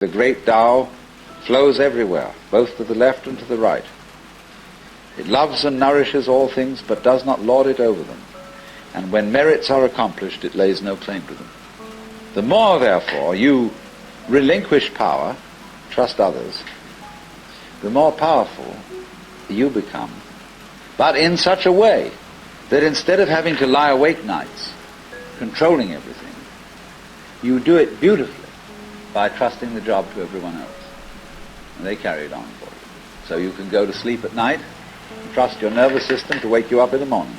The great Tao flows everywhere, both to the left and to the right. It loves and nourishes all things, but does not lord it over them. And when merits are accomplished, it lays no claim to them. The more, therefore, you relinquish power, trust others, the more powerful you become. But in such a way that instead of having to lie awake nights, controlling everything, you do it beautifully by trusting the job to everyone else. And they carry it on for you. So you can go to sleep at night and trust your nervous system to wake you up in the morning.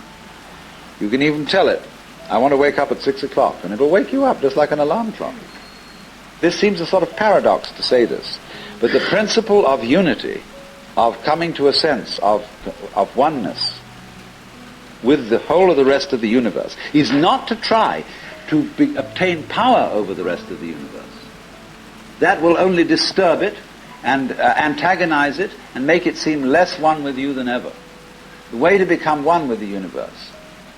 You can even tell it, I want to wake up at 6 o'clock, and it'll wake you up just like an alarm clock. This seems a sort of paradox to say this, but the principle of unity, of coming to a sense of oneness with the whole of the rest of the universe, is not to try to obtain power over the rest of the universe. That will only disturb it and antagonize it and make it seem less one with you than ever. The way to become one with the universe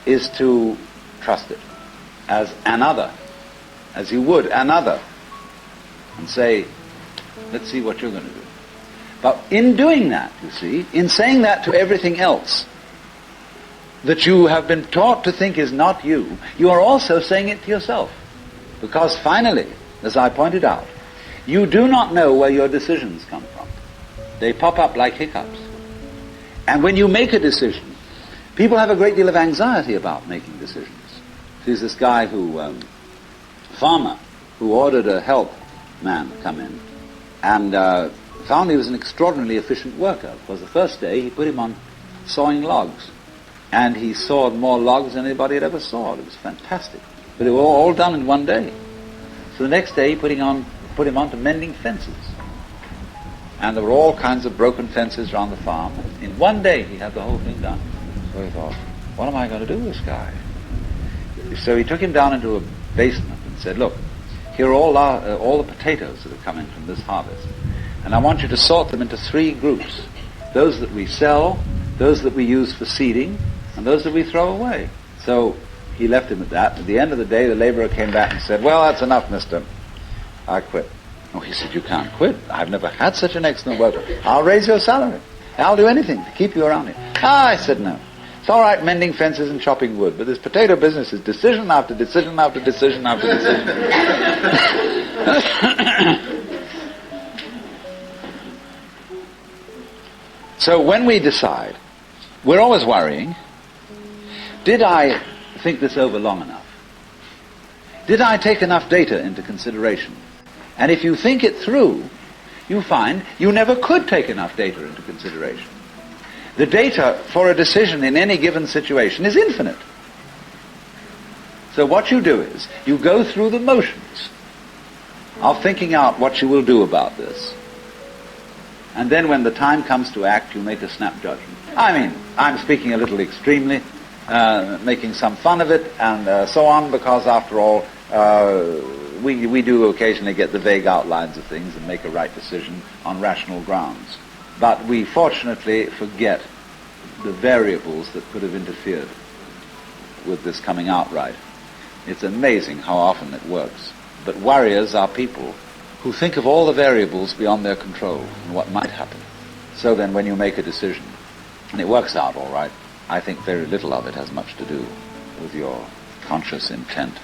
is to trust it as another, as you would another, and say, let's see what you're going to do. But in doing that, you see, in saying that to everything else that you have been taught to think is not you, you are also saying it to yourself. Because finally, as I pointed out, you do not know where your decisions come from. They pop up like hiccups. And when you make a decision, people have a great deal of anxiety about making decisions. There's this guy farmer, who ordered a help man come in, and found he was an extraordinarily efficient worker, because the first day he put him on sawing logs. And he sawed more logs than anybody had ever sawed. It was fantastic. But it was all done in one day. So the next day he put him on to mending fences. And there were all kinds of broken fences around the farm. In one day he had the whole thing done. So he thought, what am I going to do with this guy? So he took him down into a basement and said, look, here are all the potatoes that have come in from this harvest. And I want you to sort them into 3 groups. Those that we sell, those that we use for seeding, and those that we throw away. So he left him at that. At the end of the day, the laborer came back and said, well, that's enough, mister. I quit. Oh, he said, you can't quit. I've never had such an excellent worker. I'll raise your salary. I'll do anything to keep you around here. I said, no. It's all right mending fences and chopping wood, but this potato business is decision after decision after decision after decision. So when we decide, we're always worrying, did I think this over long enough? Did I take enough data into consideration? And if you think it through, you find you never could take enough data into consideration. The data for a decision in any given situation is infinite. So what you do is, you go through the motions of thinking out what you will do about this. And then when the time comes to act, you make a snap judgment. I mean, I'm speaking a little extremely, making some fun of it, and so on, because after all, we do occasionally get the vague outlines of things and make a right decision on rational grounds. But we fortunately forget the variables that could have interfered with this coming out right. It's amazing how often it works. But warriors are people who think of all the variables beyond their control and what might happen. So then when you make a decision, and it works out all right, I think very little of it has much to do with your conscious intent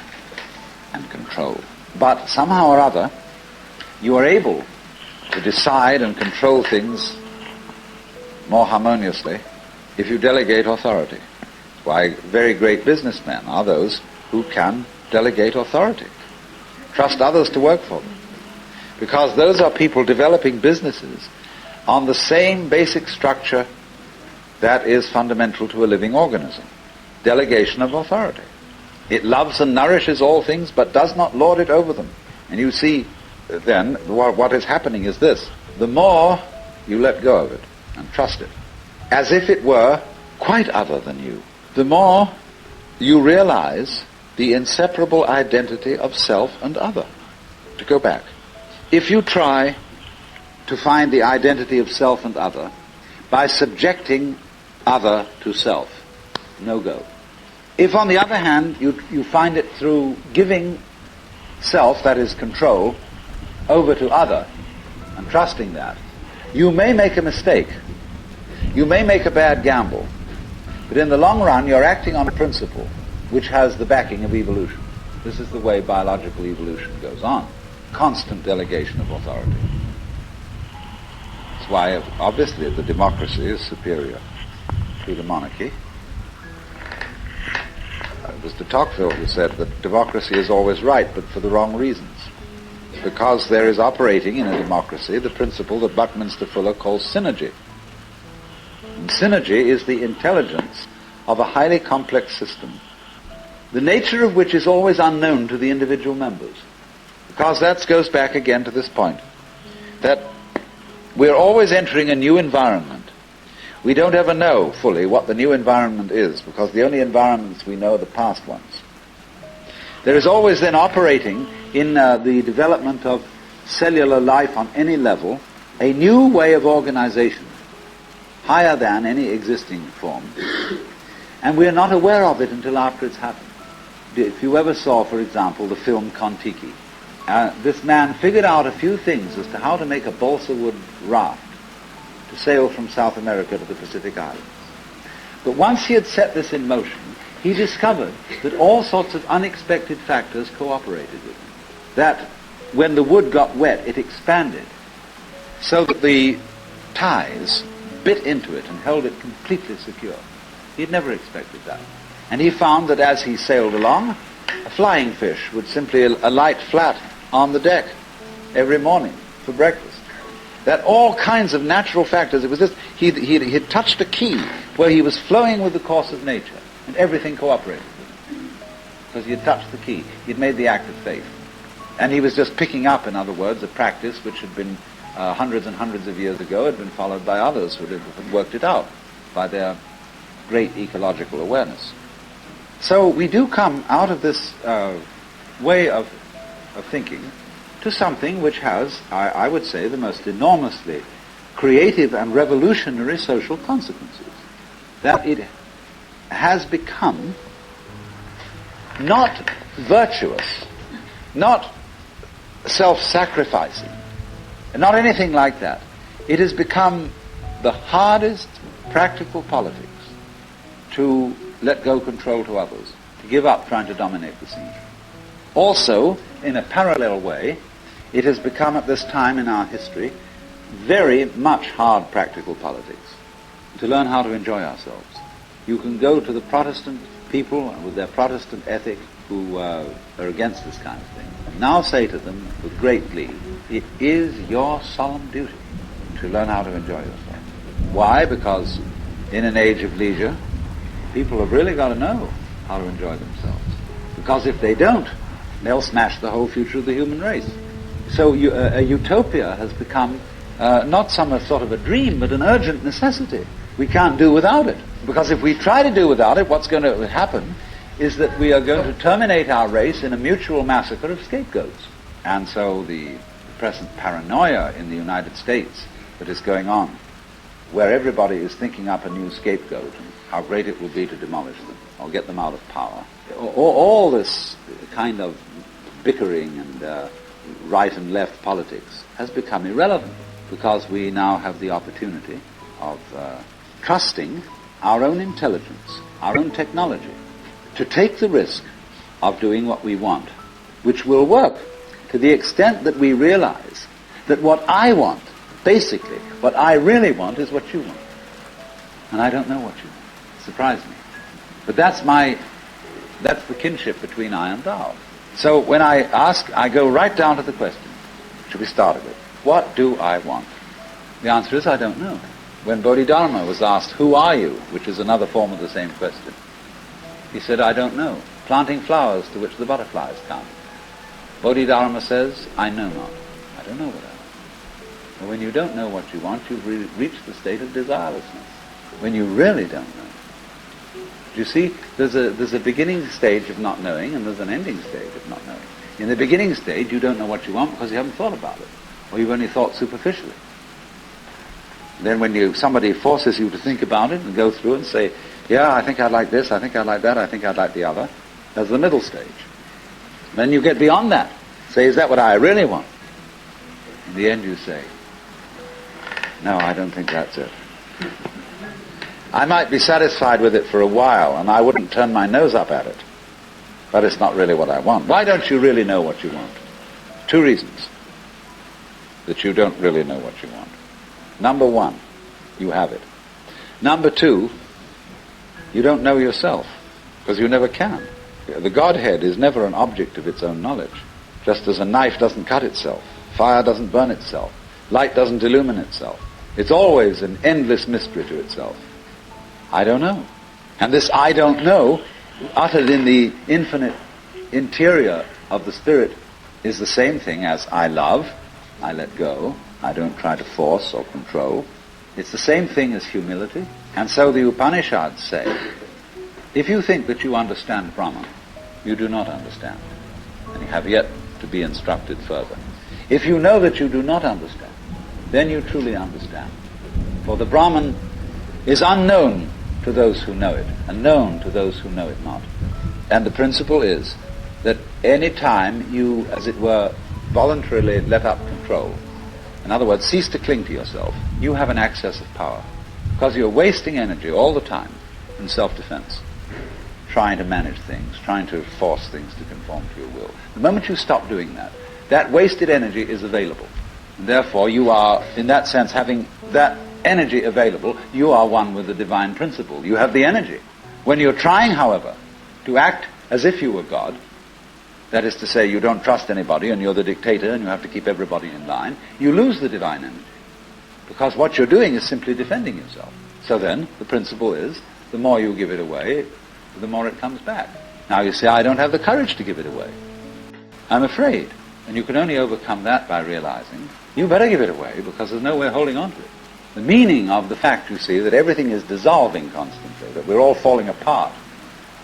and control. But somehow or other, you are able to decide and control things more harmoniously if you delegate authority. Why, very great businessmen are those who can delegate authority. Trust others to work for them. Because those are people developing businesses on the same basic structure that is fundamental to a living organism. Delegation of authority. It loves and nourishes all things, but does not lord it over them. And you see, then, what is happening is this. The more you let go of it and trust it, as if it were quite other than you, the more you realize the inseparable identity of self and other. To go back, if you try to find the identity of self and other by subjecting other to self, no go. If, on the other hand, you find it through giving self, that is control, over to other and trusting that, you may make a mistake. You may make a bad gamble. But in the long run, you're acting on a principle which has the backing of evolution. This is the way biological evolution goes on. Constant delegation of authority. That's why, obviously, the democracy is superior to the monarchy. It was de Tocqueville who said that democracy is always right, but for the wrong reasons. Because there is operating in a democracy the principle that Buckminster Fuller calls synergy. And synergy is the intelligence of a highly complex system, the nature of which is always unknown to the individual members. Because that goes back again to this point, that we're always entering a new environment. We don't ever know fully what the new environment is, because the only environments we know are the past ones. There is always then operating in the development of cellular life on any level a new way of organization, higher than any existing form. And we're not aware of it until after it's happened. If you ever saw, for example, the film Kon-Tiki, this man figured out a few things as to how to make a balsa wood raft to sail from South America to the Pacific Islands. But once he had set this in motion, he discovered that all sorts of unexpected factors cooperated with him. That when the wood got wet, it expanded, so that the ties bit into it and held it completely secure. He'd never expected that. And he found that as he sailed along, a flying fish would simply alight flat on the deck every morning for breakfast. That all kinds of natural factors, it was this, he'd touched a key where he was flowing with the course of nature, and everything cooperated with him. Because he had touched the key. He'd made the act of faith. And he was just picking up, in other words, a practice which had been hundreds and hundreds of years ago, had been followed by others who had worked it out by their great ecological awareness. So we do come out of this way of thinking to something which has, I would say, the most enormously creative and revolutionary social consequences. That it has become not virtuous, not self-sacrificing, not anything like that. It has become the hardest practical politics to let go control to others, to give up trying to dominate the scene. Also, in a parallel way, it has become at this time in our history very much hard practical politics to learn how to enjoy ourselves. You can go to the Protestant people with their Protestant ethic who are against this kind of thing, and now say to them with great glee, it is your solemn duty to learn how to enjoy yourself. Why? Because in an age of leisure, people have really got to know how to enjoy themselves. Because if they don't, they'll smash the whole future of the human race. So a utopia has become not some sort of a dream, but an urgent necessity. We can't do without it. Because if we try to do without it, what's going to happen is that we are going to terminate our race in a mutual massacre of scapegoats. And so the present paranoia in the United States that is going on, where everybody is thinking up a new scapegoat and how great it will be to demolish them or get them out of power. All this kind of bickering and right and left politics has become irrelevant because we now have the opportunity of trusting our own intelligence, our own technology, to take the risk of doing what we want, which will work to the extent that we realize that what I want, basically, what I really want is what you want. And I don't know what you want. Surprise me. But that's the kinship between I and thou. So when I ask, I go right down to the question, which we started with. What do I want? The answer is, I don't know. When Bodhidharma was asked, who are you? Which is another form of the same question. He said, I don't know. Planting flowers to which the butterflies come. Bodhidharma says, I know not. I don't know what I want. But when you don't know what you want, you've reached the state of desirelessness. When you really don't know. Do you see, there's a beginning stage of not knowing, and there's an ending stage of not knowing. In the beginning stage, you don't know what you want because you haven't thought about it, or you've only thought superficially. Then when somebody forces you to think about it and go through and say, yeah, I think I'd like this, I think I'd like that, I think I'd like the other, there's the middle stage. Then you get beyond that. Say, is that what I really want? In the end you say, no, I don't think that's it. I might be satisfied with it for a while, and I wouldn't turn my nose up at it, but it's not really what I want. Why don't you really know what you want? 2 reasons that you don't really know what you want. Number 1, you have it. Number 2, you don't know yourself, because you never can. The Godhead is never an object of its own knowledge, just as a knife doesn't cut itself, fire doesn't burn itself, light doesn't illumine itself. It's always an endless mystery to itself. I don't know. And this I don't know, uttered in the infinite interior of the spirit, is the same thing as I love, I let go, I don't try to force or control. It's the same thing as humility. And so the Upanishads say, if you think that you understand Brahman, you do not understand, and you have yet to be instructed further. If you know that you do not understand, then you truly understand. For the Brahman is unknown to those who know it, and known to those who know it not. And the principle is that any time you, as it were, voluntarily let up control, in other words, cease to cling to yourself, you have an access of power. Because you're wasting energy all the time in self-defense, trying to manage things, trying to force things to conform to your will. The moment you stop doing that, that wasted energy is available. And therefore, you are, in that sense, having that energy available, you are one with the divine principle. You have the energy. When you're trying, however, to act as if you were God, that is to say, you don't trust anybody and you're the dictator and you have to keep everybody in line, you lose the divine energy. Because what you're doing is simply defending yourself. So then, the principle is, the more you give it away, the more it comes back. Now you say, I don't have the courage to give it away. I'm afraid. And you can only overcome that by realizing, you better give it away because there's no way holding on to it. The meaning of the fact, you see, that everything is dissolving constantly, that we're all falling apart,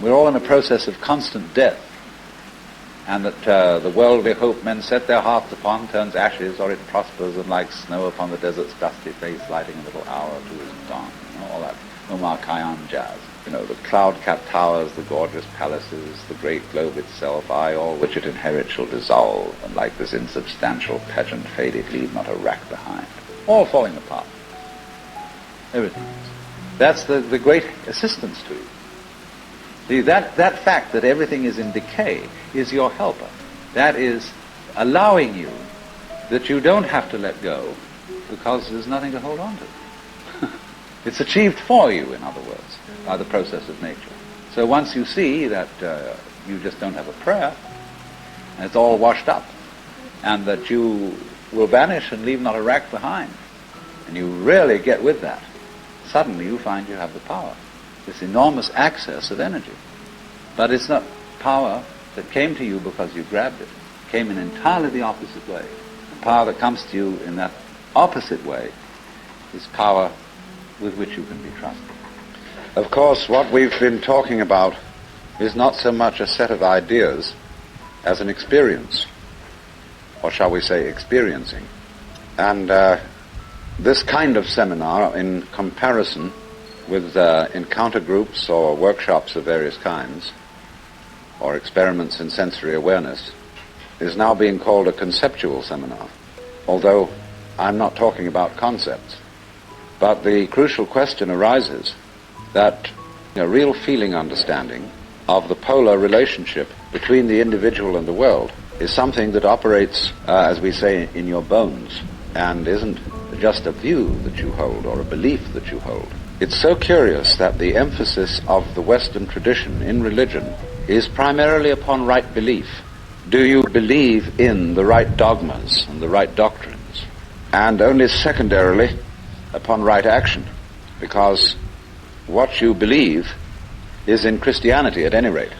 we're all in a process of constant death, and that the worldly hope men set their hearts upon turns ashes, or it prospers, and like snow upon the desert's dusty face, lighting a little hour or two is gone. You know, all that Omar Khayyam jazz. You know, the cloud-capped towers, the gorgeous palaces, the great globe itself, I, all which it inherits, shall dissolve, and like this insubstantial pageant faded, leave not a rack behind. All falling apart. Everything is. That's the great assistance to you. See, that fact that everything is in decay is your helper. That is allowing you that you don't have to let go because there's nothing to hold on to. It's achieved for you, in other words, by the process of nature. So once you see that you just don't have a prayer, and it's all washed up, and that you will vanish and leave not a rack behind, and you really get with that, suddenly you find you have the power, this enormous access of energy. But it's not power that came to you because you grabbed it. It came in entirely the opposite way. The power that comes to you in that opposite way is power with which you can be trusted. Of course, what we've been talking about is not so much a set of ideas as an experience, or shall we say experiencing. And this kind of seminar, in comparison with encounter groups or workshops of various kinds, or experiments in sensory awareness, is now being called a conceptual seminar, although I'm not talking about concepts. But the crucial question arises that a real feeling understanding of the polar relationship between the individual and the world is something that operates, as we say, in your bones, and isn't just a view that you hold or a belief that you hold. It's so curious that the emphasis of the Western tradition in religion is primarily upon right belief. Do you believe in the right dogmas and the right doctrines? And only secondarily upon right action, because what you believe is, in Christianity at any rate,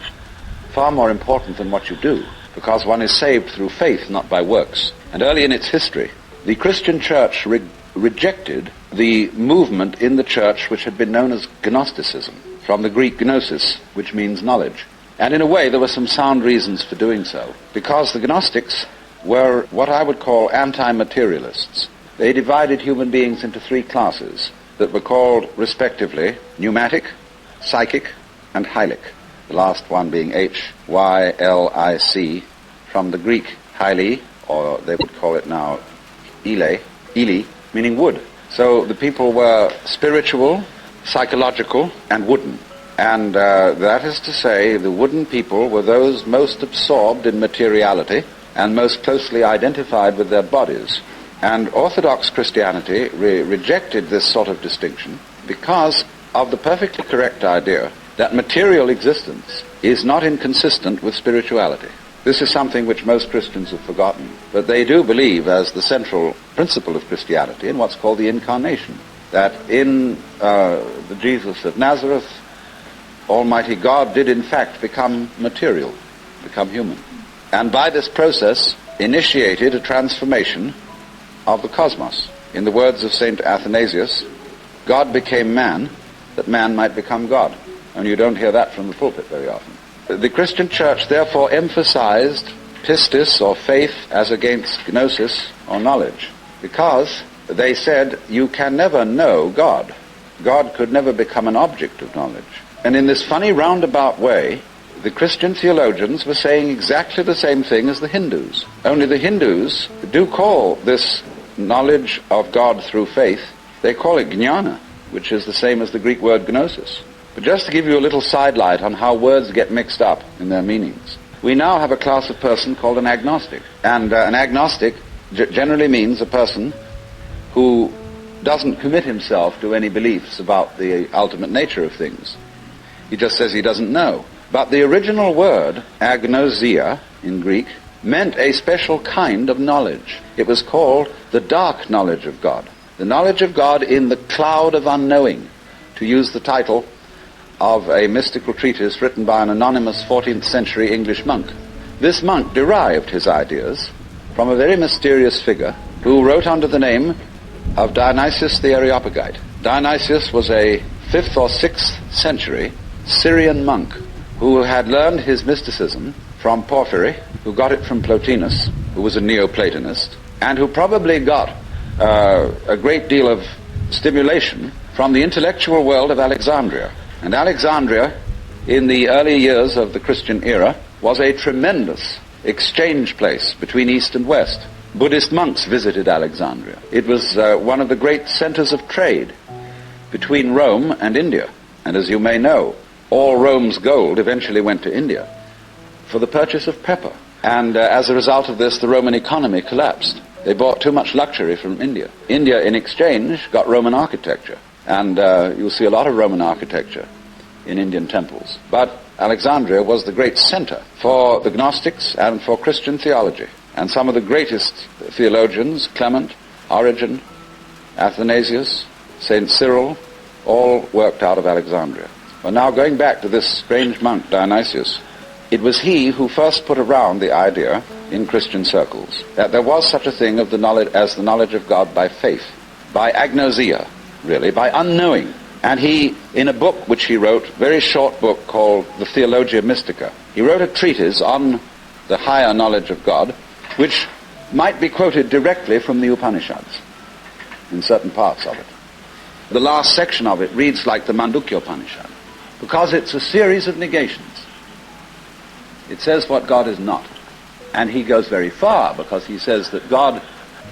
far more important than what you do, because one is saved through faith, not by works. And early in its history, the Christian church rejected the movement in the church which had been known as Gnosticism, from the Greek gnosis, which means knowledge. And in a way there were some sound reasons for doing so, because the Gnostics were what I would call anti-materialists. They divided human beings into 3 classes that were called, respectively, pneumatic, psychic, and hylic, the last one being Hylic, from the Greek hyli, or they would call it now Ele, meaning wood. So the people were spiritual, psychological, and wooden. And that is to say, the wooden people were those most absorbed in materiality and most closely identified with their bodies. And Orthodox Christianity rejected this sort of distinction because of the perfectly correct idea that material existence is not inconsistent with spirituality. This is something which most Christians have forgotten. But they do believe, as the central principle of Christianity, in what's called the Incarnation, that in the Jesus of Nazareth, Almighty God did in fact become material, become human. And by this process initiated a transformation of the cosmos. In the words of St. Athanasius, God became man, that man might become God. And you don't hear that from the pulpit very often. The Christian Church therefore emphasized pistis, or faith, as against gnosis, or knowledge, because they said you can never know God. God could never become an object of knowledge. And in this funny roundabout way, the Christian theologians were saying exactly the same thing as the Hindus. Only the Hindus do call this knowledge of God through faith, they call it jnana, which is the same as the Greek word gnosis. But just to give you a little sidelight on how words get mixed up in their meanings, we now have a class of person called an agnostic. And an agnostic generally means a person who doesn't commit himself to any beliefs about the ultimate nature of things. He just says he doesn't know. But the original word, agnosia, in Greek, meant a special kind of knowledge. It was called the dark knowledge of God. The knowledge of God in the cloud of unknowing, to use the title of a mystical treatise written by an anonymous 14th century English monk. This monk derived his ideas from a very mysterious figure who wrote under the name of Dionysius the Areopagite. Dionysius was a 5th or 6th century Syrian monk who had learned his mysticism from Porphyry, who got it from Plotinus, who was a Neoplatonist, and who probably got a great deal of stimulation from the intellectual world of Alexandria. And Alexandria, in the early years of the Christian era, was a tremendous exchange place between East and West. Buddhist monks visited Alexandria. It was one of the great centers of trade between Rome and India. And as you may know, all Rome's gold eventually went to India for the purchase of pepper. And as a result of this, the Roman economy collapsed. They bought too much luxury from India. India, in exchange, got Roman architecture. And you'll see a lot of Roman architecture in Indian temples. But Alexandria was the great center for the Gnostics and for Christian theology. And some of the greatest theologians, Clement, Origen, Athanasius, St. Cyril, all worked out of Alexandria. Well, now going back to this strange monk, Dionysius, it was he who first put around the idea in Christian circles that there was such a thing of the knowledge as the knowledge of God by faith, by agnosia, really, by unknowing. And he, in a book which he wrote, very short book called the Theologia Mystica, he wrote a treatise on the higher knowledge of God, which might be quoted directly from the Upanishads in certain parts of it. The last section of it reads like the Mandukya Upanishad, because it's a series of negations. It says what God is not. And he goes very far, because he says that God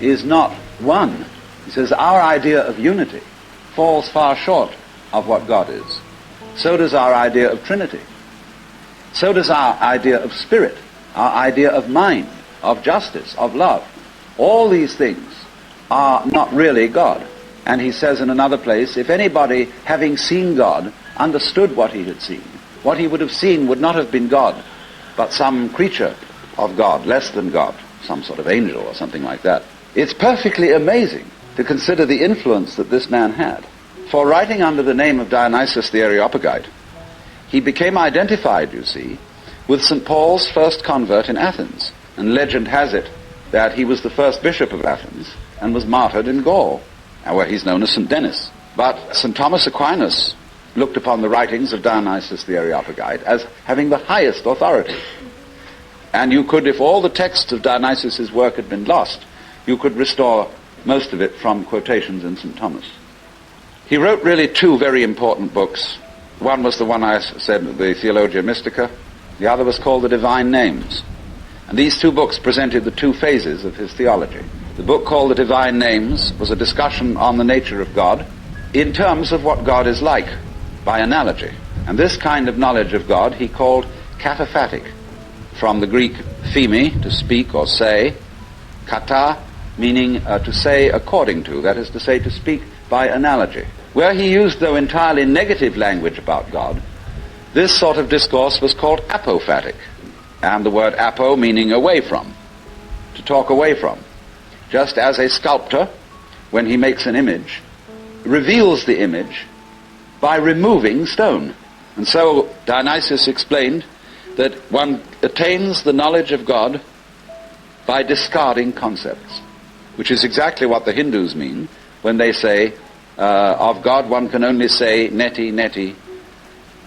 is not one. He says our idea of unity falls far short of what God is. So does our idea of Trinity. So does our idea of spirit, our idea of mind, of justice, of love. All these things are not really God. And he says in another place, if anybody, having seen God, understood what he had seen, what he would have seen would not have been God, but some creature of God, less than God, some sort of angel or something like that. It's perfectly amazing to consider the influence that this man had. For writing under the name of Dionysius the Areopagite, he became identified, you see, with St. Paul's first convert in Athens. And legend has it that he was the first bishop of Athens and was martyred in Gaul, where he's known as St. Denis. But St. Thomas Aquinas looked upon the writings of Dionysius the Areopagite as having the highest authority. And you could, if all the texts of Dionysius' work had been lost, you could restore most of it from quotations in St. Thomas. He wrote really two very important books. One was the one I said, the Theologia Mystica. The other was called the Divine Names. And these two books presented the two phases of his theology. The book called The Divine Names was a discussion on the nature of God in terms of what God is like, by analogy. And this kind of knowledge of God he called kataphatic, from the Greek pheme, to speak or say, kata, meaning to say according to, that is to say, to speak by analogy. Where he used, though, entirely negative language about God, this sort of discourse was called apophatic, and the word apo meaning away from, to talk away from. Just as a sculptor, when he makes an image, reveals the image by removing stone. And so Dionysius explained that one attains the knowledge of God by discarding concepts, which is exactly what the Hindus mean when they say, of God one can only say neti, neti,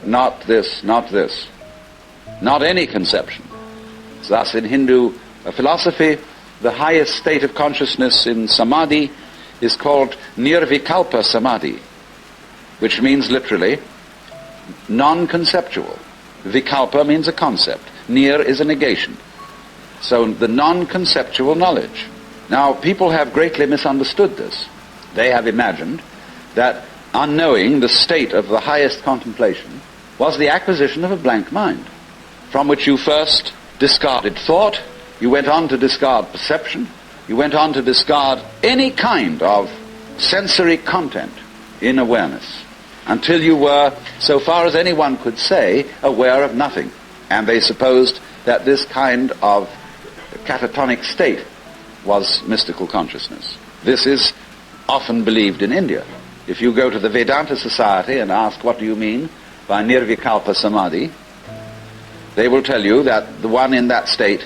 not this, not this, not any conception. Thus in Hindu philosophy, the highest state of consciousness in samadhi is called nirvikalpa samadhi, which means literally non-conceptual. Vikalpa means a concept. Nir is a negation. So the non-conceptual knowledge. Now, people have greatly misunderstood this. They have imagined that unknowing the state of the highest contemplation was the acquisition of a blank mind, from which you first discarded thought, you went on to discard perception, you went on to discard any kind of sensory content in awareness, until you were, so far as anyone could say, aware of nothing. And they supposed that this kind of catatonic state was mystical consciousness. This is often believed in India. If you go to the Vedanta Society and ask, what do you mean by nirvikalpa samadhi, they will tell you that the one in that state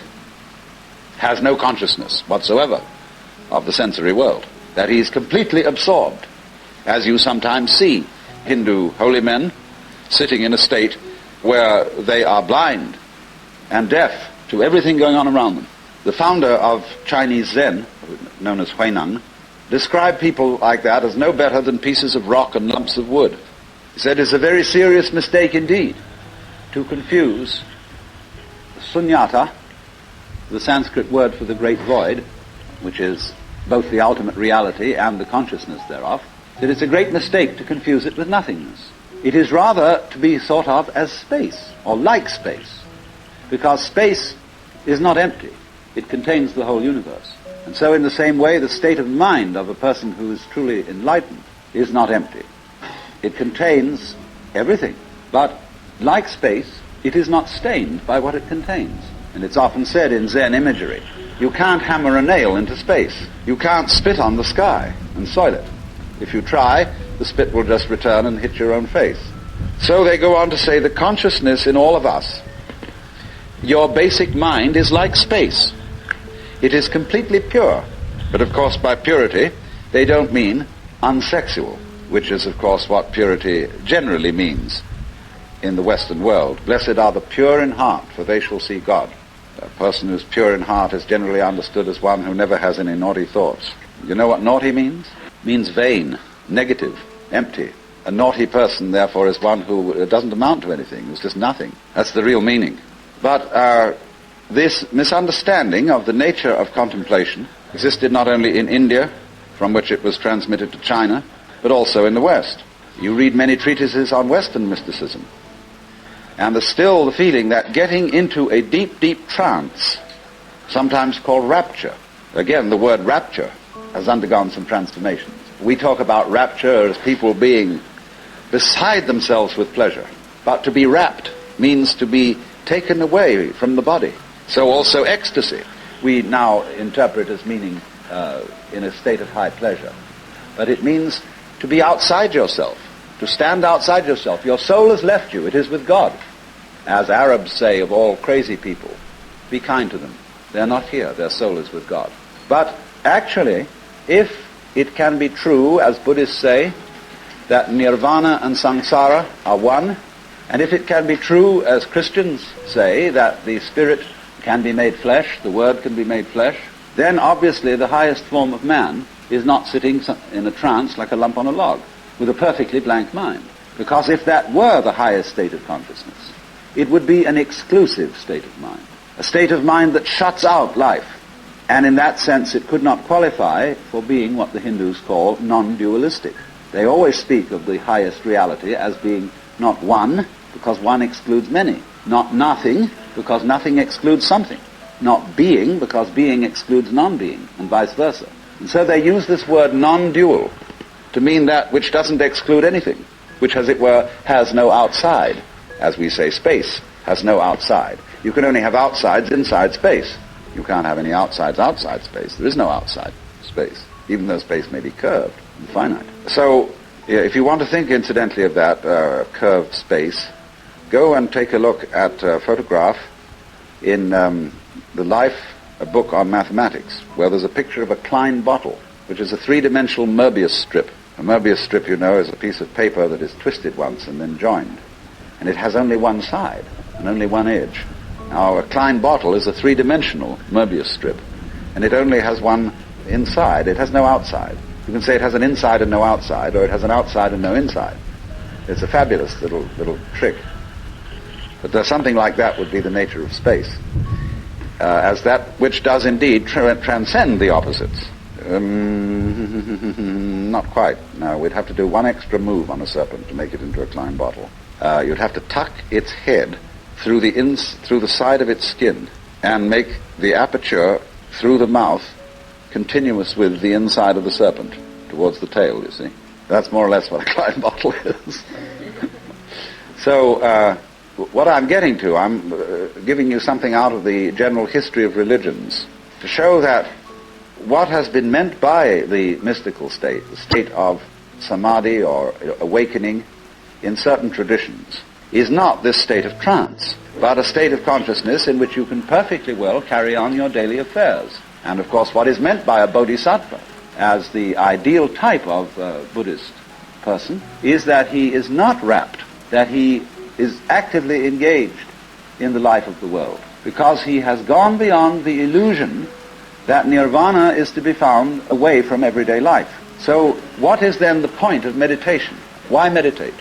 has no consciousness whatsoever of the sensory world, that he is completely absorbed, as you sometimes see Hindu holy men sitting in a state where they are blind and deaf to everything going on around them. The founder of Chinese Zen, known as Huineng, described people like that as no better than pieces of rock and lumps of wood. He said it's a very serious mistake indeed to confuse sunyata, the Sanskrit word for the great void, which is both the ultimate reality and the consciousness thereof, that it's a great mistake to confuse it with nothingness. It is rather to be thought of as space, or like space, because space is not empty. It contains the whole universe. And so in the same way, the state of mind of a person who is truly enlightened is not empty. It contains everything. But like space, it is not stained by what it contains. And it's often said in Zen imagery, you can't hammer a nail into space. You can't spit on the sky and soil it. If you try, the spit will just return and hit your own face. So they go on to say the consciousness in all of us, your basic mind is like space. It is completely pure. But of course by purity, they don't mean unsexual, which is of course what purity generally means in the Western world. Blessed are the pure in heart, for they shall see God. A person who's pure in heart is generally understood as one who never has any naughty thoughts. You know what naughty means? It means vain, negative, empty. A naughty person, therefore, is one who doesn't amount to anything. It's just nothing. That's the real meaning. But this misunderstanding of the nature of contemplation existed not only in India, from which it was transmitted to China, but also in the West. You read many treatises on Western mysticism, and there's still the feeling that getting into a deep, deep trance, sometimes called rapture. Again, the word rapture has undergone some transformations. We talk about rapture as people being beside themselves with pleasure. But to be rapt means to be taken away from the body. So also ecstasy, we now interpret as meaning in a state of high pleasure. But it means to be outside yourself, to stand outside yourself. Your soul has left you, it is with God. As Arabs say of all crazy people, be kind to them. They're not here, their soul is with God. But actually, if it can be true, as Buddhists say, that nirvana and samsara are one, and if it can be true, as Christians say, that the spirit can be made flesh, the word can be made flesh, then obviously the highest form of man is not sitting in a trance like a lump on a log, with a perfectly blank mind. Because if that were the highest state of consciousness, it would be an exclusive state of mind, a state of mind that shuts out life And in that sense it could not qualify for being what the Hindus call non-dualistic. They always speak of the highest reality as being not one, because one excludes many, not nothing, because nothing excludes something, not being, because being excludes non-being, and vice versa. And so they use this word non-dual to mean that which doesn't exclude anything, which, as it were, has no outside. As we say, space has no outside. You can only have outsides inside space. You can't have any outsides outside space. There is no outside space, even though space may be curved and finite. So, if you want to think, incidentally, of that curved space, go and take a look at a photograph in the Life, a book on mathematics, where there's a picture of a Klein bottle, which is a three-dimensional Möbius strip. A Möbius strip, you know, is a piece of paper that is twisted once and then joined. And it has only one side and only one edge. Now, a Klein bottle is a three-dimensional Möbius strip, and it only has one inside. It has no outside. You can say it has an inside and no outside, or it has an outside and no inside. It's a fabulous little trick. But something like that would be the nature of space, as that which does indeed transcend the opposites. Not quite. No, we'd have to do one extra move on a serpent to make it into a Klein bottle. You'd have to tuck its head through the side of its skin and make the aperture through the mouth continuous with the inside of the serpent towards the tail, you see. That's more or less what a Klein bottle is. So, what I'm getting to, I'm giving you something out of the general history of religions to show that what has been meant by the mystical state, the state of samadhi or awakening in certain traditions, is not this state of trance, but a state of consciousness in which you can perfectly well carry on your daily affairs. And of course what is meant by a bodhisattva as the ideal type of Buddhist person is that he is not wrapped, that he is actively engaged in the life of the world, because he has gone beyond the illusion that nirvana is to be found away from everyday life. So what is then the point of meditation? Why meditate?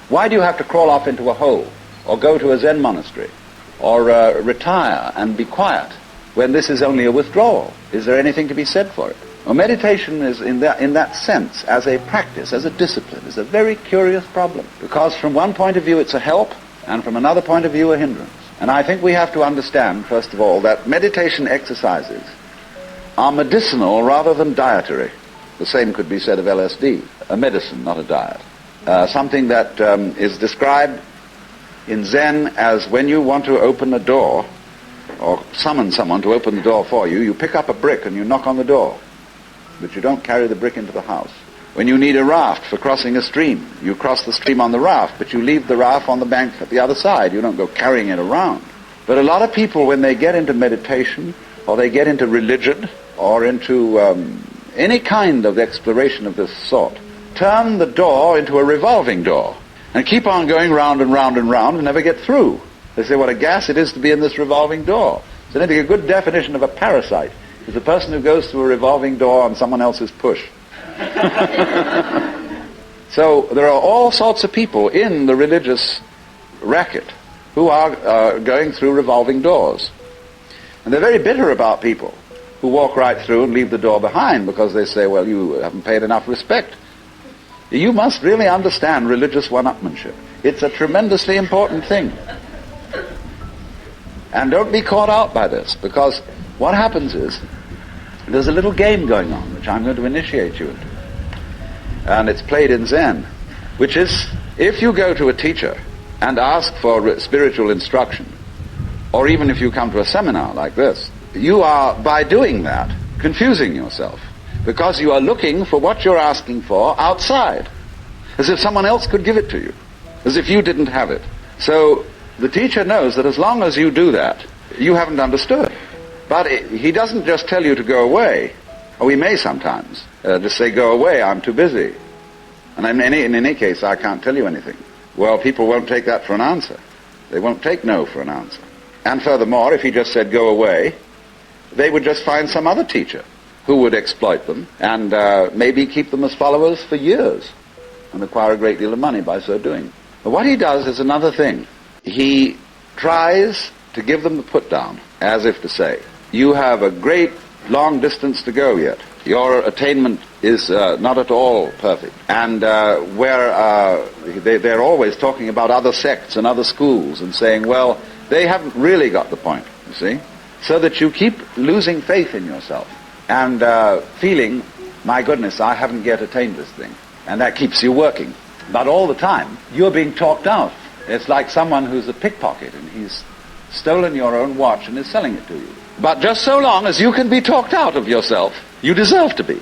Why do you have to crawl off into a hole, or go to a Zen monastery, or retire and be quiet, when this is only a withdrawal? Is there anything to be said for it? Well, meditation is, in that sense, as a practice, as a discipline, is a very curious problem, because from one point of view it's a help, and from another point of view a hindrance. And I think we have to understand, first of all, that meditation exercises are medicinal rather than dietary. The same could be said of LSD, a medicine, not a diet. Something that is described in Zen as when you want to open a door, or summon someone to open the door for you, you pick up a brick and you knock on the door, but you don't carry the brick into the house. When you need a raft for crossing a stream, you cross the stream on the raft, but you leave the raft on the bank at the other side. You don't go carrying it around. But a lot of people, when they get into meditation, or they get into religion, or into any kind of exploration of this sort, turn the door into a revolving door and keep on going round and round and round and never get through. They say what a gas it is to be in this revolving door. So I think a good definition of a parasite is the person who goes through a revolving door on someone else's push. So there are all sorts of people in the religious racket who are going through revolving doors. And they're very bitter about people who walk right through and leave the door behind, because they say, well, you haven't paid enough respect. You must really understand religious one-upmanship. It's a tremendously important thing. And don't be caught out by this, because what happens is there's a little game going on, which I'm going to initiate you into. And it's played in Zen, which is, if you go to a teacher and ask for spiritual instruction, or even if you come to a seminar like this, you are, by doing that, confusing yourself, because you are looking for what you're asking for outside, as if someone else could give it to you, as if you didn't have it. So the teacher knows that as long as you do that, you haven't understood. But he doesn't just tell you to go away, or he may sometimes just say, go away, I'm too busy. And in any case, I can't tell you anything. Well, people won't take that for an answer. They won't take no for an answer. And furthermore, if he just said, go away, they would just find some other teacher who would exploit them and maybe keep them as followers for years and acquire a great deal of money by so doing. But what he does is another thing. He tries to give them the put down, as if to say, you have a great long distance to go yet. Your attainment is not at all perfect. And they're always talking about other sects and other schools and saying, well, they haven't really got the point, you see. So that you keep losing faith in yourself and feeling, my goodness, I haven't yet attained this thing. And that keeps you working. But all the time, you're being talked out. It's like someone who's a pickpocket and he's stolen your own watch and is selling it to you. But just so long as you can be talked out of yourself, you deserve to be.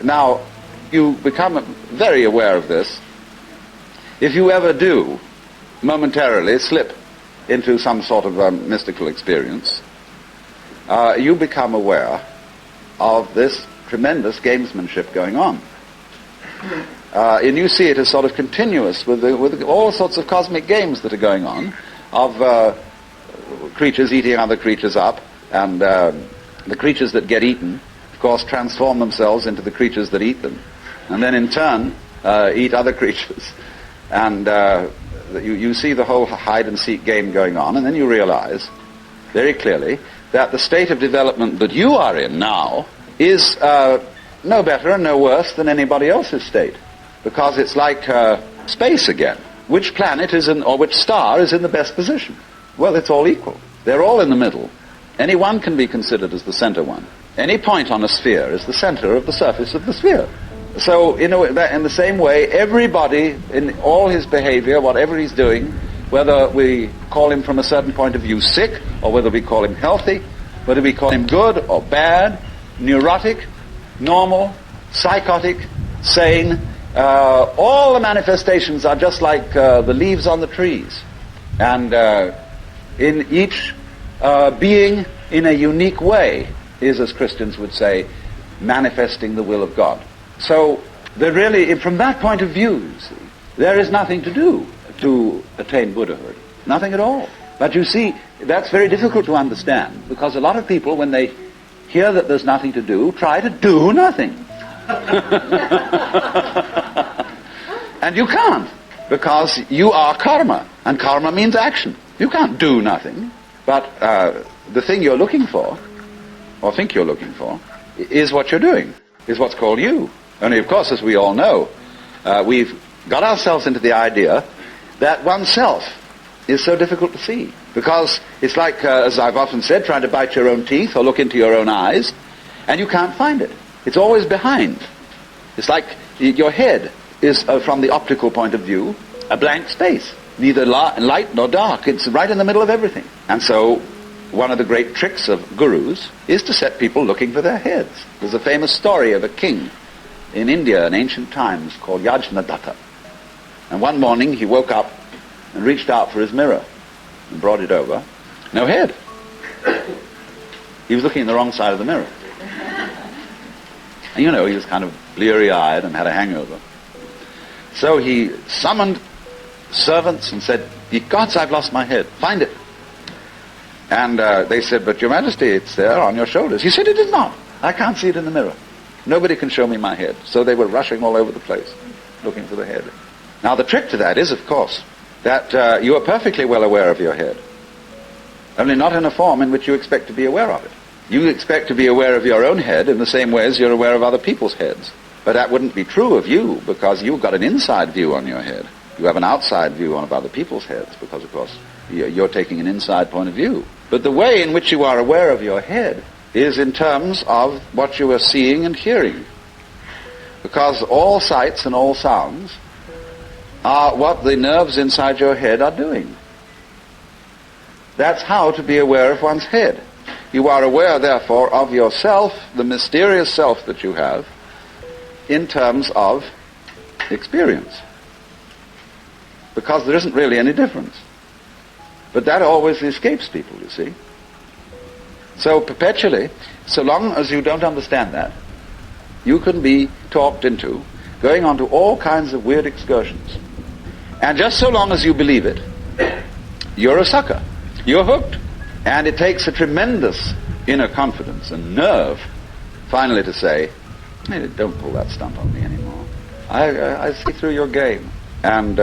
Now, you become very aware of this if you ever do momentarily slip into some sort of mystical experience. You become aware of this tremendous gamesmanship going on. And you see it as sort of continuous with all sorts of cosmic games that are going on, of creatures eating other creatures up, and the creatures that get eaten, of course, transform themselves into the creatures that eat them, and then in turn eat other creatures. And you see the whole hide-and-seek game going on, and then you realize very clearly that the state of development that you are in now is no better and no worse than anybody else's state, because it's like space again. Which planet is in, or which star is in the best position? Well, it's all equal. They're all in the middle. Any one can be considered as the center one. Any point on a sphere is the center of the surface of the sphere. So, in the same way, everybody, in all his behavior, whatever he's doing, whether we call him from a certain point of view sick, or whether we call him healthy, whether we call him good or bad, neurotic, normal, psychotic, sane, all the manifestations are just like the leaves on the trees. And in each being, in a unique way, is, as Christians would say, manifesting the will of God. So, there really, from that point of view, you see, there is nothing to do to attain Buddhahood. Nothing at all. But you see, that's very difficult to understand, because a lot of people, when they hear that there's nothing to do, try to do nothing. And you can't, because you are karma, and karma means action. You can't do nothing. But the thing you're looking for, or think you're looking for, is what you're doing, is what's called you. Only, of course, as we all know, we've got ourselves into the idea that oneself is so difficult to see. Because it's like, as I've often said, trying to bite your own teeth or look into your own eyes, and you can't find it. It's always behind. It's like your head is, from the optical point of view, a blank space. Neither light nor dark. It's right in the middle of everything. And so, one of the great tricks of gurus is to set people looking for their heads. There's a famous story of a king in India in ancient times called Yajnadatta. And one morning he woke up and reached out for his mirror and brought it over. No head. He was looking in the wrong side of the mirror. And he was kind of bleary-eyed and had a hangover. So he summoned servants and said, "Ye gods, I've lost my head. Find it." And they said, "But your majesty, it's there on your shoulders." He said, "It is not. I can't see it in the mirror. Nobody can show me my head." So they were rushing all over the place, looking for the head. Now the trick to that is, of course, that you are perfectly well aware of your head, only not in a form in which you expect to be aware of it. You expect to be aware of your own head in the same way as you're aware of other people's heads. But that wouldn't be true of you, because you've got an inside view on your head. You have an outside view of other people's heads, because, of course, you're taking an inside point of view. But the way in which you are aware of your head is in terms of what you are seeing and hearing. Because all sights and all sounds are what the nerves inside your head are doing. That's how to be aware of one's head. You are aware, therefore, of yourself, the mysterious self that you have, in terms of experience. Because there isn't really any difference. But that always escapes people, you see. So perpetually, so long as you don't understand that, you can be talked into going on to all kinds of weird excursions. And just so long as you believe it, you're a sucker. You're hooked. And it takes a tremendous inner confidence and nerve finally to say, hey, don't pull that stunt on me anymore. I see through your game. And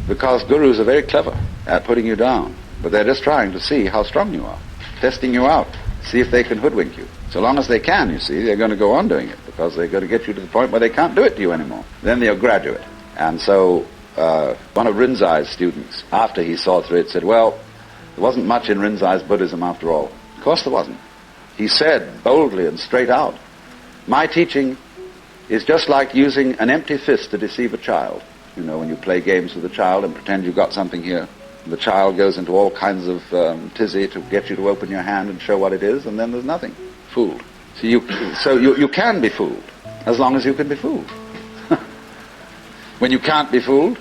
because gurus are very clever at putting you down, but they're just trying to see how strong you are, testing you out, see if they can hoodwink you. So long as they can, you see, they're going to go on doing it, because they're going to get you to the point where they can't do it to you anymore. Then they'll graduate. And so one of Rinzai's students, after he saw through it, said, well, there wasn't much in Rinzai's Buddhism after all. Of course there wasn't. He said boldly and straight out, my teaching is just like using an empty fist to deceive a child. You know, when you play games with a child and pretend you've got something here, the child goes into all kinds of tizzy to get you to open your hand and show what it is, and then there's nothing. Fooled. So you can be fooled, as long as you can be fooled. When you can't be fooled,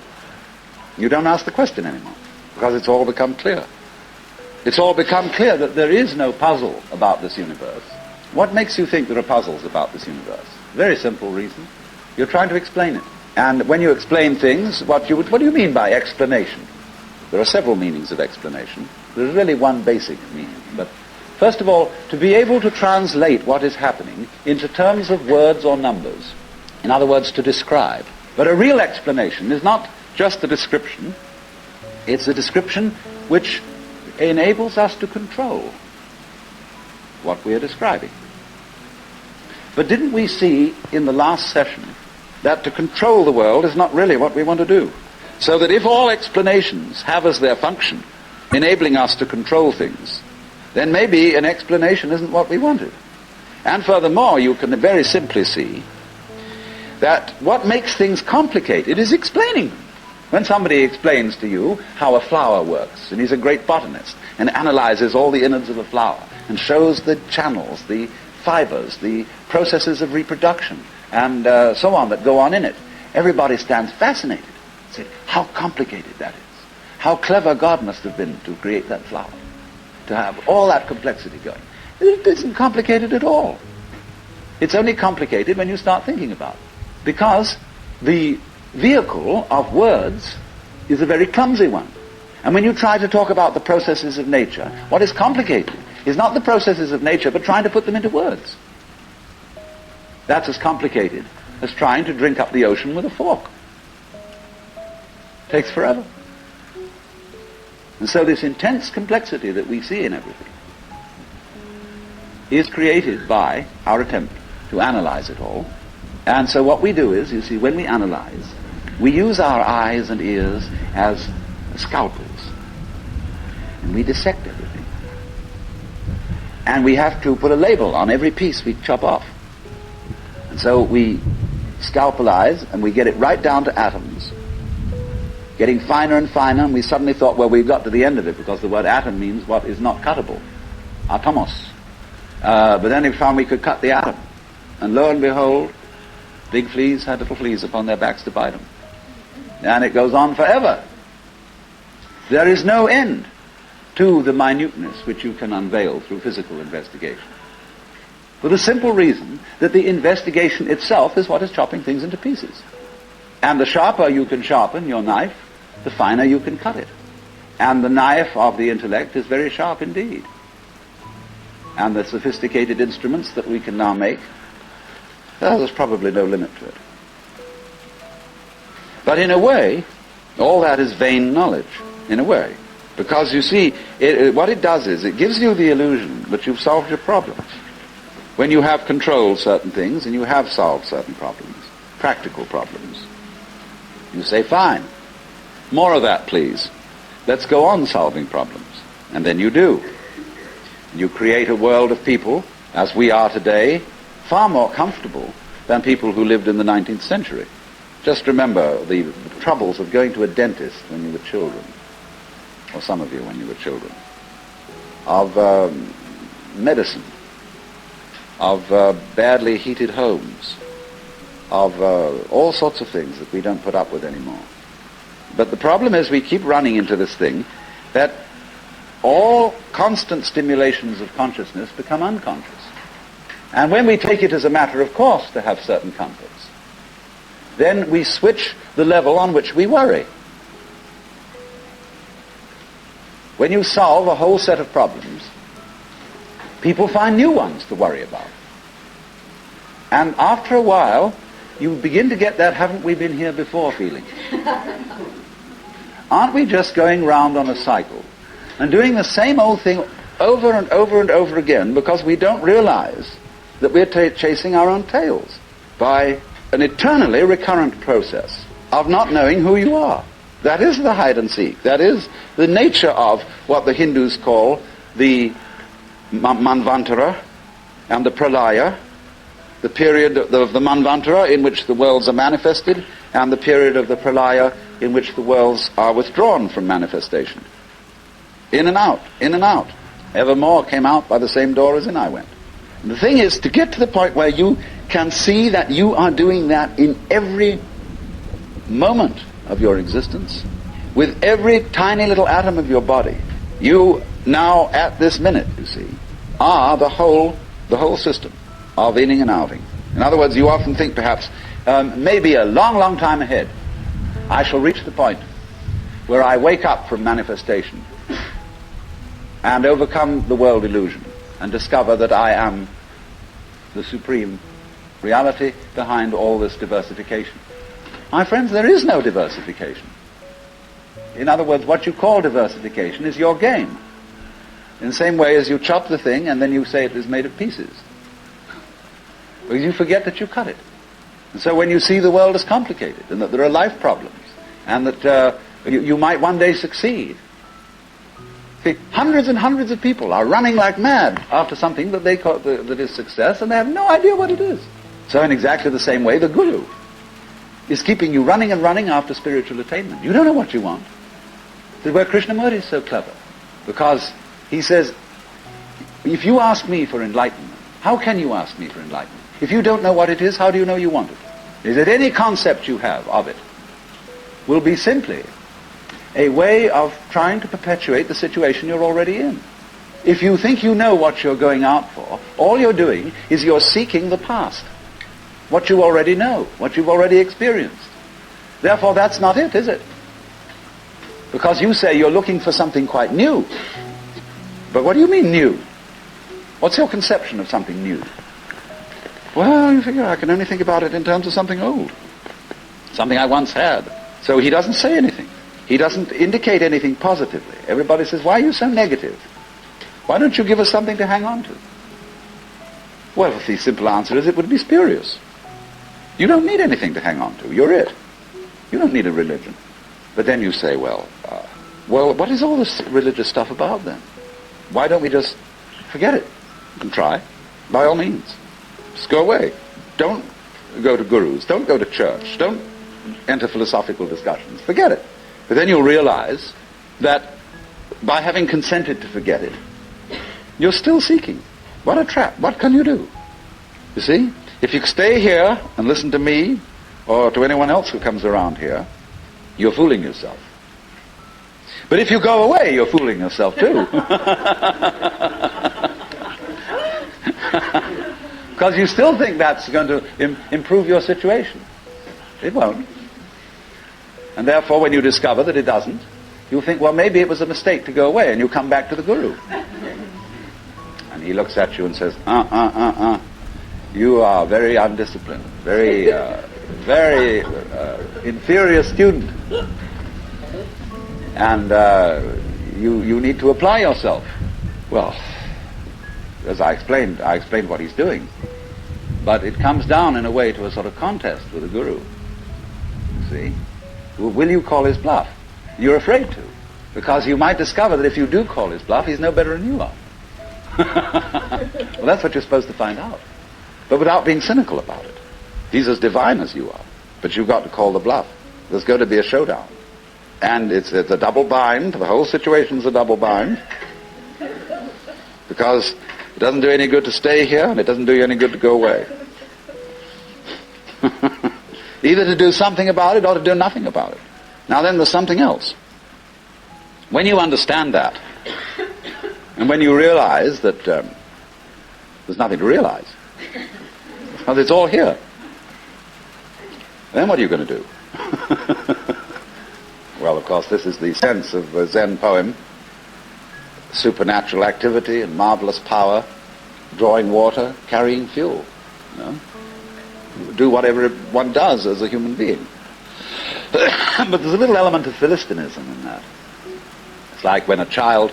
you don't ask the question anymore, because it's all become clear. It's all become clear that there is no puzzle about this universe. What makes you think there are puzzles about this universe? Very simple reason. You're trying to explain it. And when you explain things, what do you mean by explanation? There are several meanings of explanation. There's really one basic meaning. But first of all, to be able to translate what is happening into terms of words or numbers. In other words, to describe. But a real explanation is not just a description. It's a description which enables us to control what we are describing. But didn't we see in the last session that to control the world is not really what we want to do? So that if all explanations have as their function enabling us to control things, then maybe an explanation isn't what we wanted. And furthermore, you can very simply see that what makes things complicated is explaining them. When somebody explains to you how a flower works, and he's a great botanist, and analyzes all the innards of a flower, and shows the channels, the fibers, the processes of reproduction, and so on that go on in it, everybody stands fascinated. Say, how complicated that is. How clever God must have been to create that flower, to have all that complexity going. It isn't complicated at all. It's only complicated when you start thinking about it. Because the vehicle of words is a very clumsy one. And when you try to talk about the processes of nature, what is complicated is not the processes of nature, but trying to put them into words. That's as complicated as trying to drink up the ocean with a fork. Takes forever. And so this intense complexity that we see in everything is created by our attempt to analyze it all. And so what we do is, you see, when we analyze, we use our eyes and ears as scalpels. And we dissect everything. And we have to put a label on every piece we chop off. And so we scalpelize and we get it right down to atoms. Getting finer and finer, and we suddenly thought, well, we've got to the end of it, because the word atom means what is not cuttable. Atomos. But then we found we could cut the atom. And lo and behold, big fleas had little fleas upon their backs to bite them. And it goes on forever. There is no end to the minuteness which you can unveil through physical investigation. For the simple reason that the investigation itself is what is chopping things into pieces. And the sharper you can sharpen your knife, the finer you can cut it. And the knife of the intellect is very sharp indeed. And the sophisticated instruments that we can now make, there's probably no limit to it. But in a way, all that is vain knowledge, in a way. Because you see, what it does is, it gives you the illusion that you've solved your problems. When you have controlled certain things, and you have solved certain problems, practical problems. You say, fine, more of that please. Let's go on solving problems. And then you do. You create a world of people, as we are today, far more comfortable than people who lived in the 19th century. Just remember the troubles of going to a dentist when you were children, or some of you when you were children, of medicine, of badly heated homes, of all sorts of things that we don't put up with anymore. But the problem is we keep running into this thing that all constant stimulations of consciousness become unconscious. And when we take it as a matter of course to have certain comforts, then we switch the level on which we worry. when you solve a whole set of problems, people find new ones to worry about. And after a while, you begin to get that haven't we been here before feeling. Aren't we just going round on a cycle and doing the same old thing over and over and over again because we don't realize that we're chasing our own tails by an eternally recurrent process of not knowing who you are. That is the hide and seek. That is the nature of what the Hindus call the Manvantara and the Pralaya, the period of the Manvantara in which the worlds are manifested, and the period of the Pralaya in which the worlds are withdrawn from manifestation. In and out, in and out. Evermore came out by the same door as in I went. And the thing is to get to the point where you can see that you are doing that in every moment of your existence, with every tiny little atom of your body. You now, at this minute, you see, are the whole system of inning and outing. In other words, you often think perhaps, maybe a long, long time ahead, I shall reach the point where I wake up from manifestation and overcome the world illusion and discover that I am the supreme reality behind all this diversification. My friends, there is no diversification. In other words, what you call diversification is your game. In the same way as you chop the thing and then you say it is made of pieces. Because you forget that you cut it. And so when you see the world as complicated and that there are life problems and that you might one day succeed. See, hundreds and hundreds of people are running like mad after something that they call that is success, and they have no idea what it is. So in exactly the same way, the Guru is keeping you running and running after spiritual attainment. You don't know what you want. This is where Krishnamurti is so clever. Because he says, if you ask me for enlightenment, how can you ask me for enlightenment? If you don't know what it is, how do you know you want it? Is that any concept you have of it will be simply a way of trying to perpetuate the situation you're already in. If you think you know what you're going out for, all you're doing is you're seeking the past. What you already know, what you've already experienced. Therefore, that's not it, is it? Because you say you're looking for something quite new. But what do you mean new? What's your conception of something new? Well, you figure I can only think about it in terms of something old. Something I once had. So he doesn't say anything. He doesn't indicate anything positively. Everybody says, why are you so negative? Why don't you give us something to hang on to? Well, the simple answer is it would be spurious. You don't need anything to hang on to. You're it. You don't need a religion. But then you say, well, what is all this religious stuff about then? Why don't we just forget it and try? By all means. Just go away. Don't go to gurus. Don't go to church. Don't enter philosophical discussions. Forget it. But then you'll realize that by having consented to forget it, you're still seeking. What a trap. What can you do? You see? If you stay here and listen to me or to anyone else who comes around here, you're fooling yourself. But if you go away, you're fooling yourself too. Because you still think that's going to improve your situation. It won't. And therefore, when you discover that it doesn't, you'll think, well, maybe it was a mistake to go away, and you come back to the Guru. And he looks at you and says, you are very undisciplined, very inferior student. And you need to apply yourself. Well, as I explained what he's doing. But it comes down in a way to a sort of contest with the Guru. You see? Will you call his bluff? You're afraid to. Because you might discover that if you do call his bluff, he's no better than you are. Well, that's what you're supposed to find out. But without being cynical about it. He's as divine as you are. But you've got to call the bluff. There's going to be a showdown. And it's a double bind. The whole situation's a double bind. Because it doesn't do any good to stay here, and it doesn't do you any good to go away. Either to do something about it or to do nothing about it. Now then, there's something else. When you understand that, and when you realize that there's nothing to realize, because it's all here, then what are you going to do? Well, of course, this is the sense of a Zen poem supernatural activity and marvelous power, drawing water, carrying fuel. You know? Do whatever one does as a human being. But there's a little element of Philistinism in that. It's like when a child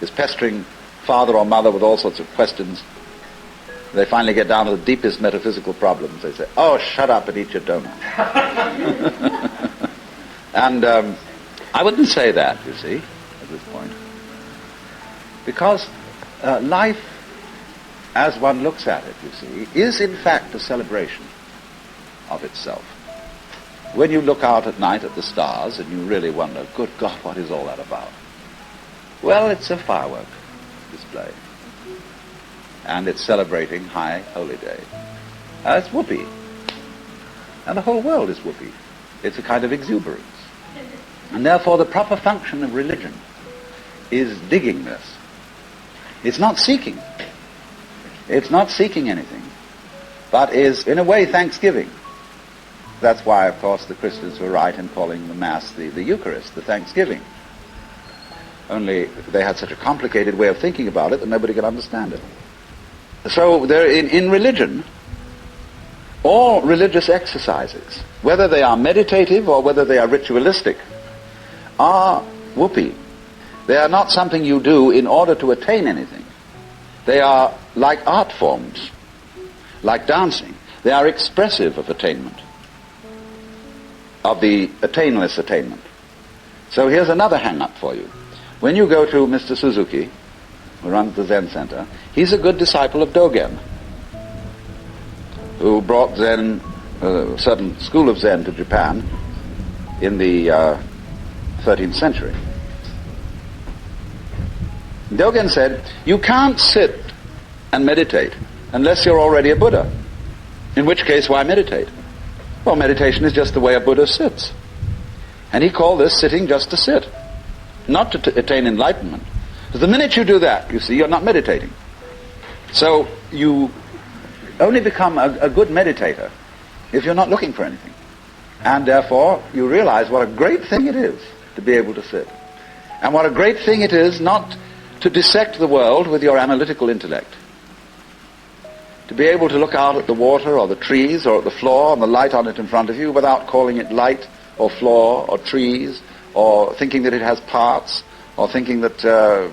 is pestering father or mother with all sorts of questions. They finally get down to the deepest metaphysical problems. They say, "Oh, shut up and eat your donut." And I wouldn't say that, you see, at this point. Because life, as one looks at it, you see, is in fact a celebration of itself. When you look out at night at the stars and you really wonder, good God, what is all that about? Well, it's a firework display. And it's celebrating High Holy Day. It's whoopee. And the whole world is whoopee. It's a kind of exuberance. And therefore the proper function of religion is digging this. It's not seeking. It's not seeking anything, but is, in a way, thanksgiving. That's why, of course, the Christians were right in calling the Mass the Eucharist, the thanksgiving. Only they had such a complicated way of thinking about it that nobody could understand it. So in religion, all religious exercises, whether they are meditative or whether they are ritualistic, are whoopee. They are not something you do in order to attain anything. They are like art forms, like dancing. They are expressive of attainment, of the attainless attainment. So here's another hang-up for you. When you go to Mr. Suzuki, who runs the Zen Center, he's a good disciple of Dogen, who brought Zen, a certain school of Zen to Japan in the 13th century. Dogen said, you can't sit and meditate unless you're already a Buddha. In which case, why meditate? Well, meditation is just the way a Buddha sits. And he called this sitting just to sit, not to attain enlightenment. Because the minute you do that, you see, you're not meditating. So you only become a good meditator if you're not looking for anything. And therefore, you realize what a great thing it is to be able to sit. And what a great thing it is not to dissect the world with your analytical intellect. To be able to look out at the water or the trees or at the floor and the light on it in front of you without calling it light or floor or trees or thinking that it has parts or thinking that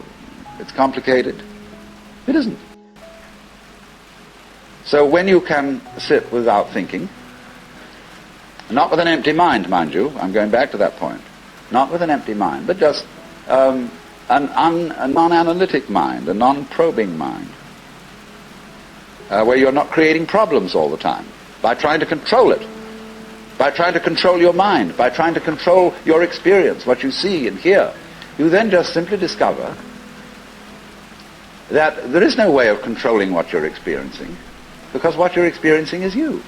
it's complicated. It isn't. So when you can sit without thinking, not with an empty mind, mind you, I'm going back to that point, not with an empty mind, but just a non-analytic mind, a non-probing mind, where you're not creating problems all the time by trying to control it, by trying to control your mind, by trying to control your experience, what you see and hear. You then just simply discover that there is no way of controlling what you're experiencing, because what you're experiencing is you.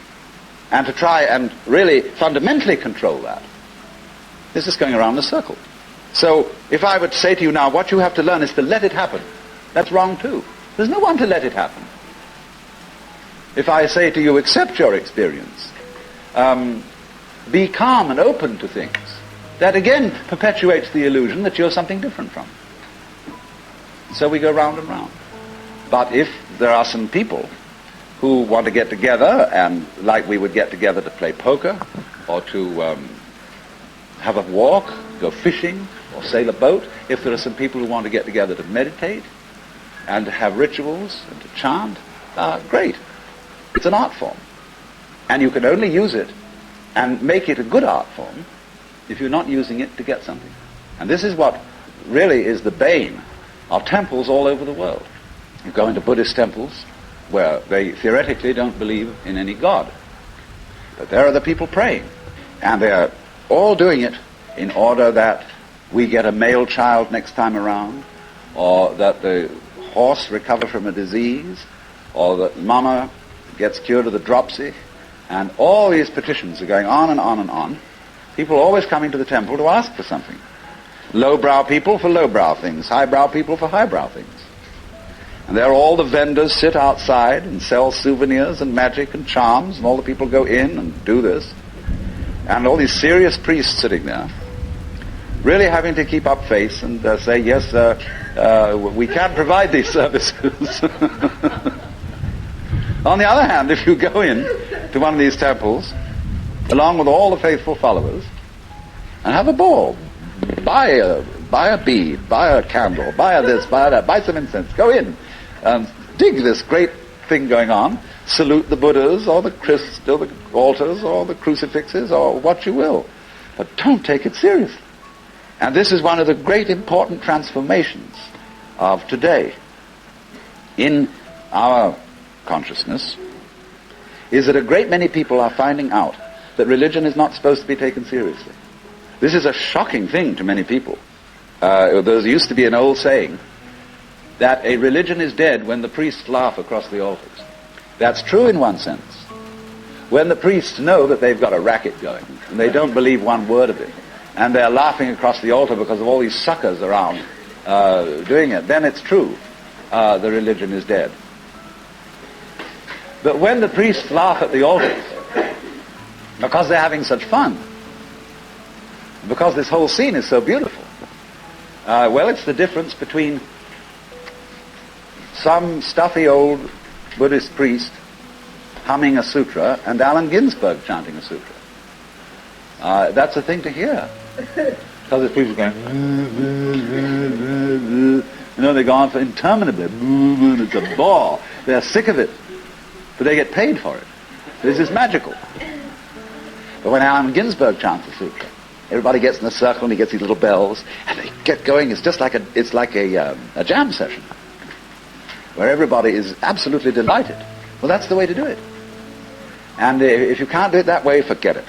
And to try and really fundamentally control that is just going around in a circle. So if I would say to you now, what you have to learn is to let it happen, that's wrong too. There's no one to let it happen. If I say to you, accept your experience, be calm and open to things, that again perpetuates the illusion that you're something different from. So we go round and round. But if there are some people who want to get together, and like we would get together to play poker, or to have a walk, go fishing, or sail a boat, if there are some people who want to get together to meditate, and to have rituals, and to chant, great. It's an art form. And you can only use it and make it a good art form if you're not using it to get something. And this is what really is the bane of temples all over the world. You go into Buddhist temples where they theoretically don't believe in any God. But there are the people praying. And they're all doing it in order that we get a male child next time around, or that the horse recover from a disease, or that mama gets cured of the dropsy. And all these petitions are going on and on and on. People always coming to the temple to ask for something. Lowbrow people for lowbrow things, highbrow people for highbrow things. And there all the vendors sit outside and sell souvenirs and magic and charms, and all the people go in and do this. And all these serious priests sitting there, really having to keep up face and say, yes, we can provide these services. On the other hand, if you go in to one of these temples, along with all the faithful followers, and have a ball, buy a bead, buy a candle, buy a this, buy that, buy some incense, go in, dig this great thing going on, salute the Buddhas or the altars or the crucifixes or what you will, but don't take it seriously. And this is one of the great important transformations of today in our consciousness, is that a great many people are finding out that religion is not supposed to be taken seriously. This is a shocking thing to many people. There used to be an old saying that a religion is dead when the priests laugh across the altars. That's true in one sense. When the priests know that they've got a racket going, and they don't believe one word of it, and they're laughing across the altar because of all these suckers around doing it, then it's true. The religion is dead. But when the priests laugh at the altars, because they're having such fun, because this whole scene is so beautiful, well, it's the difference between some stuffy old Buddhist priest humming a sutra and Allen Ginsberg chanting a sutra. That's a thing to hear. Because the priest is going, they go on for interminably, it's a bore. They're sick of it, but they get paid for it. This is magical. But when Allen Ginsberg chants a sutra, everybody gets in a circle and he gets these little bells, and they get going. It's just like a jam session, where everybody is absolutely delighted. Well, that's the way to do it. And if you can't do it that way, forget it.